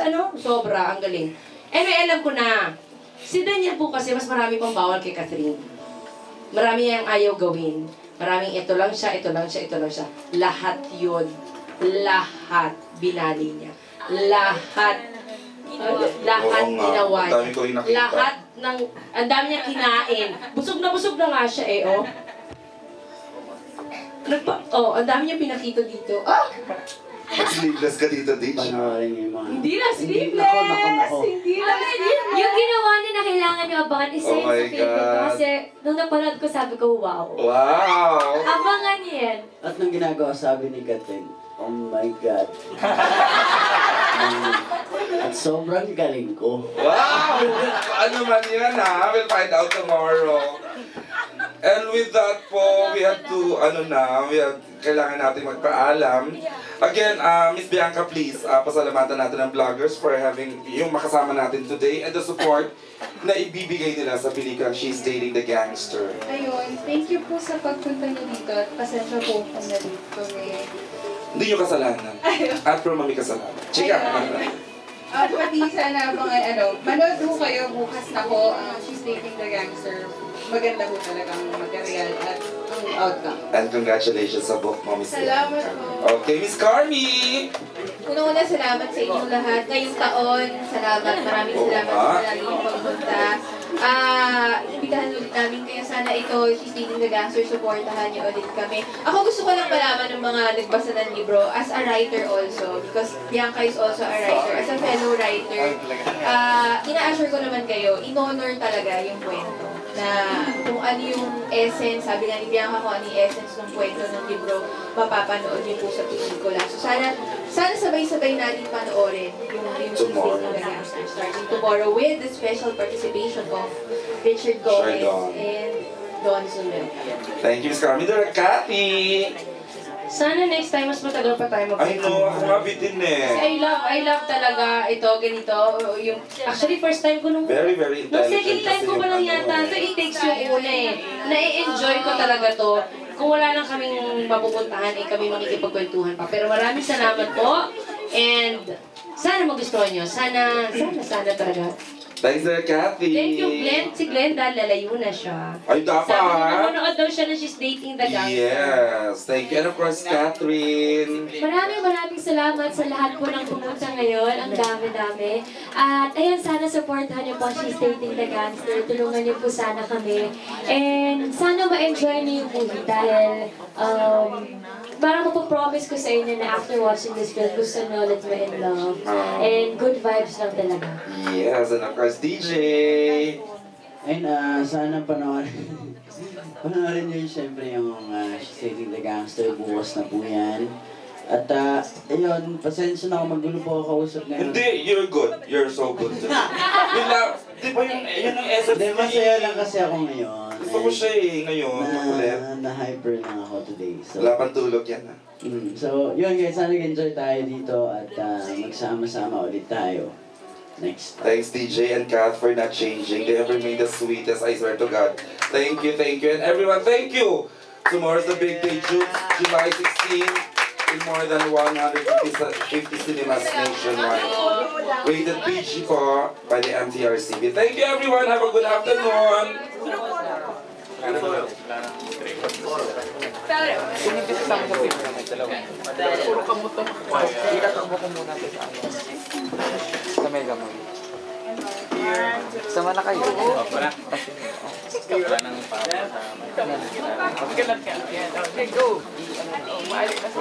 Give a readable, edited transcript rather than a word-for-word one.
ano, sobra, ang galing. Anyway, alam ko na. Si Daniel po kasi mas marami pang bawal kay Catherine. Marami niyang ayaw gawin. Maraming ito lang siya, ito lang siya, ito lang siya. Lahat yun. Lahat binali niya. Lahat. Lahat ginawa niya. Lahat ng, ang dami niya kinain. Busog na nga siya eh, oh. Ang dami niya pinakita dito. Ah! Mag-sleeveless ka dito, Ditch. Panoorin niyo yung mga... Hindi na sleeveless! Hindi na sleeveless! Yung ginawa niya na kailangan niyo abangan, isa yun sa favorite ko. Kasi nung napanood ko, sabi ko, wow. Wow! Abangan niyo yan. At nung ginagawa, sabi ni Katin, oh my God. At sobrang galing ko. Wow! Ano man yan ha? We'll find out tomorrow. And with that po, we have to, kailangan natin magpaalam. Again, Miss Bianca, please, pasalamatan natin ang vloggers for having yung makasama natin today and the support na ibibigay nila sa pelikulang She's Dating the Gangster. Ayun, thank you po sa pagpunta niyo dito at pasensya po kung nalito kami. Hindi nyo kasalanan. At pero mami kasalanan. Chika! Pati sana manood po kayo bukas na po, She's Dating the Gangster. Maganda po talagang material at ang outcome. And congratulations sa book mo, Miss Bianca. Salamat po. Okay, Miss Carmi! Una-una, salamat sa inyong lahat. Ngayong taon, salamat. Maraming salamat sa laging pagpunta. Imbitahan ulit namin kayo. Sana ito, She's Dating the Gangster, supportahan niyo ulit kami. Ako gusto ko lang malaman ng mga nagbasa ng libro as a writer also. Because Bianca is also a writer. As a fellow writer, ina-assure ko naman kayo, in-honor talaga yung kwento. Na kung ano yung essence, sabi nga ni Bianca kung ano yung essence ng kwento ng libro, mapapanood niyo po sa pelikula. So sana sabay-sabay natin panoorin yung She's Dating the Gangster starting tomorrow with the special participation of Richard Gomez and Don Zumel. Thank you, Miss Carmi. Kathy! Sana next time mas matagal pa tayo Ay no, ako nga bitin eh. I love talaga ito, ganito. Actually, first time ko nung... Very Nung second time ko pa lang yata ito, it takes yung una eh. Na-enjoy ko talaga to. Kung wala lang kaming mapupuntahan, kami makikipagkwentuhan pa. Pero maraming salamat po. And sana magustuhan nyo. Sana talaga. Thanks, Sir Kathy. Thank you, Glenn. Si Glenn dahil lalayo na siya. Ay, dapat. Sabi niya, nanonood daw siya na She's Dating the Gangster. Yes. Thank you. And of course, Catherine. Maraming salamat sa lahat po ng pumunta ngayon. Ang dami-dami. At ayun, sana supportahan niyo po She's Dating the Gangster. Tulungan niyo po sana kami. And sana ma-enjoy niyo yung movie dahil parang mapapromise ko sa inyo na after watching this film, gusto niyo ulit ma-in love. And good vibes lang talaga. Yes, and of course, DJ. Ayun, sana panoorin niyo siyempre yung She's Dating the Gangster. Bukas na po yan. At ayun, pasensya na ako, magulo po ako kausap ngayon. Hindi, you're good. You're so good. Yun lang, di ba yun ang essence? Hindi, masaya lang kasi ako ngayon. Gusto ko siya ngayon, makulit. Na-hyper lang ako today. So, wala pang tulog yan ha. So, yun guys, sana nag-enjoy tayo dito at magsama-sama ulit tayo. Next. Thanks DJ and Kath for not changing. They have remained the sweetest, I swear to God. Thank you. And everyone, thank you! Tomorrow's the big day, July 16, in more than 150 cinemas nationwide. Rated PG po by the MTRCB. Thank you everyone, have a good afternoon! Sama na kayo. Wala. Wala nang okay, go. Maalik na sa